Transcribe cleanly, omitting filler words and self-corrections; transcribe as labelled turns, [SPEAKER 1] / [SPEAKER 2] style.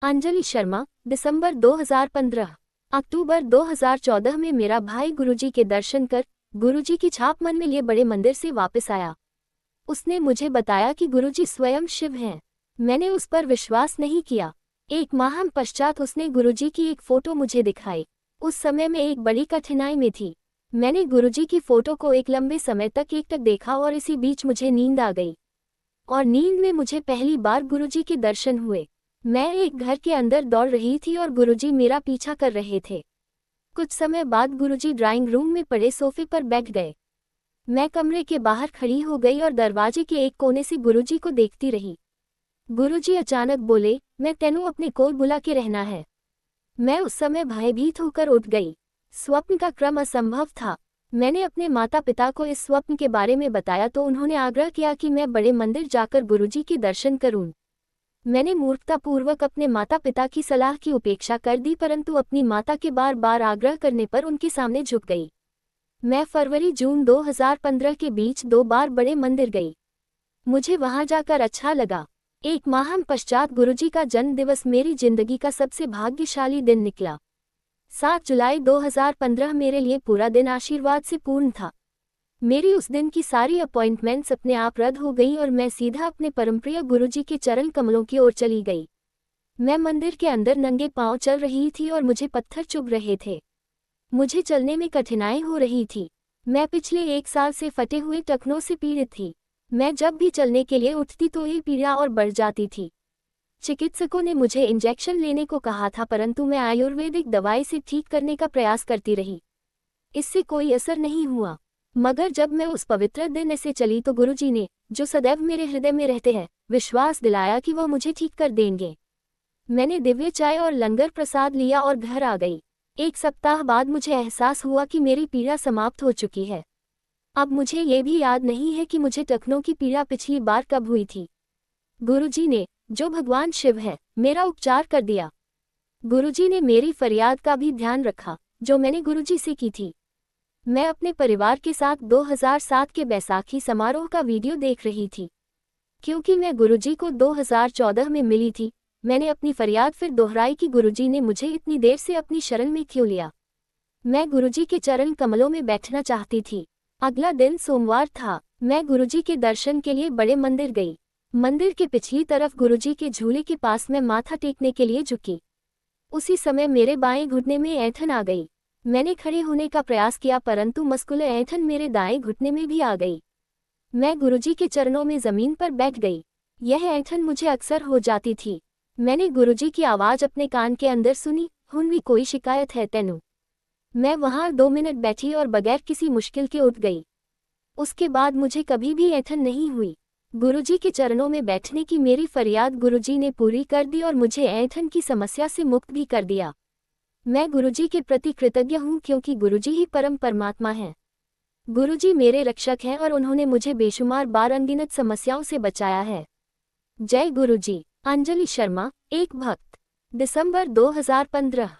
[SPEAKER 1] अंजलि शर्मा, दिसंबर 2015। अक्टूबर 2014 में मेरा भाई गुरुजी के दर्शन कर गुरुजी की छाप मन में लिए बड़े मंदिर से वापस आया। उसने मुझे बताया कि गुरुजी स्वयं शिव हैं। मैंने उस पर विश्वास नहीं किया। एक माह पश्चात उसने गुरुजी की एक फोटो मुझे दिखाई। उस समय मैं एक बड़ी कठिनाई में थी। मैंने गुरुजी की फोटो को एक लंबे समय तक एकटक देखा और इसी बीच मुझे नींद आ गई। और नींद में मुझे पहली बार गुरुजी के दर्शन हुए। मैं एक घर के अंदर दौड़ रही थी और गुरुजी मेरा पीछा कर रहे थे। कुछ समय बाद गुरुजी ड्राइंग रूम में पड़े सोफे पर बैठ गए। मैं कमरे के बाहर खड़ी हो गई और दरवाजे के एक कोने से गुरुजी को देखती रही। गुरुजी अचानक बोले, मैं तेनू अपने कोल बुला के रहना है। मैं उस समय भयभीत होकर उठ गई। स्वप्न का क्रम असंभव था। मैंने अपने माता पिता को इस स्वप्न के बारे में बताया तो उन्होंने आग्रह किया कि मैं बड़े मंदिर जाकर गुरुजी के दर्शन करूं। मैंने मूर्खतापूर्वक अपने माता पिता की सलाह की उपेक्षा कर दी, परंतु अपनी माता के बार बार आग्रह करने पर उनके सामने झुक गई। मैं फरवरी-जून 2015 के बीच 2 बार बड़े मंदिर गई। मुझे वहां जाकर अच्छा लगा। एक माह पश्चात गुरुजी का जन्म दिवस मेरी जिंदगी का सबसे भाग्यशाली दिन निकला। 7 जुलाई 2015 मेरे लिए पूरा दिन आशीर्वाद से पूर्ण था। मेरी उस दिन की सारी अपॉइंटमेंट्स अपने आप रद्द हो गईं और मैं सीधा अपने परमप्रिय गुरुजी के चरण कमलों की ओर चली गई। मैं मंदिर के अंदर नंगे पांव चल रही थी और मुझे पत्थर चुभ रहे थे। मुझे चलने में कठिनाई हो रही थी। मैं पिछले 1 साल से फटे हुए टखनों से पीड़ित थी। मैं जब भी चलने के लिए उठती तो ये पीड़ा और बढ़ जाती थी। चिकित्सकों ने मुझे इंजेक्शन लेने को कहा था, परंतु मैं आयुर्वेदिक दवाई से ठीक करने का प्रयास करती रही। इससे कोई असर नहीं हुआ। मगर जब मैं उस पवित्र दिन से चली तो गुरुजी ने, जो सदैव मेरे हृदय में रहते हैं, विश्वास दिलाया कि वह मुझे ठीक कर देंगे। मैंने दिव्य चाय और लंगर प्रसाद लिया और घर आ गई। 1 सप्ताह बाद मुझे एहसास हुआ कि मेरी पीड़ा समाप्त हो चुकी है। अब मुझे ये भी याद नहीं है कि मुझे टखनों की पीड़ा पिछली बार कब हुई थी। गुरुजी ने, जो भगवान शिव है, मेरा उपचार कर दिया। गुरुजी ने मेरी फरियाद का भी ध्यान रखा, जो मैंने गुरुजी से की थी। मैं अपने परिवार के साथ 2007 के बैसाखी समारोह का वीडियो देख रही थी। क्योंकि मैं गुरुजी को 2014 में मिली थी, मैंने अपनी फरियाद फिर दोहराई कि गुरुजी ने मुझे इतनी देर से अपनी शरण में क्यों लिया। मैं गुरुजी के चरण कमलों में बैठना चाहती थी। अगला दिन सोमवार था। मैं गुरुजी के दर्शन के लिए बड़े मंदिर गई। मंदिर के पिछली तरफ गुरुजी के झूले के पास मैं माथा टेकने के लिए झुकी। उसी समय मेरे बाएं घुटने में ऐंठन आ गई। मैंने खड़े होने का प्रयास किया, परंतु मस्कुलर ऐंठन मेरे दाएं घुटने में भी आ गई। मैं गुरुजी के चरणों में जमीन पर बैठ गई। यह ऐंठन मुझे अक्सर हो जाती थी। मैंने गुरुजी की आवाज़ अपने कान के अंदर सुनी, हुन भी कोई शिकायत है तेनू। मैं वहां 2 मिनट बैठी और बगैर किसी मुश्किल के उठ गई। उसके बाद मुझे कभी भी ऐंठन नहीं हुई। गुरुजी के चरणों में बैठने की मेरी फरियाद गुरुजी ने पूरी कर दी और मुझे ऐंठन की समस्या से मुक्त भी कर दिया। मैं गुरुजी के प्रति कृतज्ञ हूँ, क्योंकि गुरुजी ही परम परमात्मा हैं। गुरुजी मेरे रक्षक हैं और उन्होंने मुझे बेशुमार बार अनगिनत समस्याओं से बचाया है। जय गुरुजी। अंजलि शर्मा, एक भक्त, दिसंबर 2015।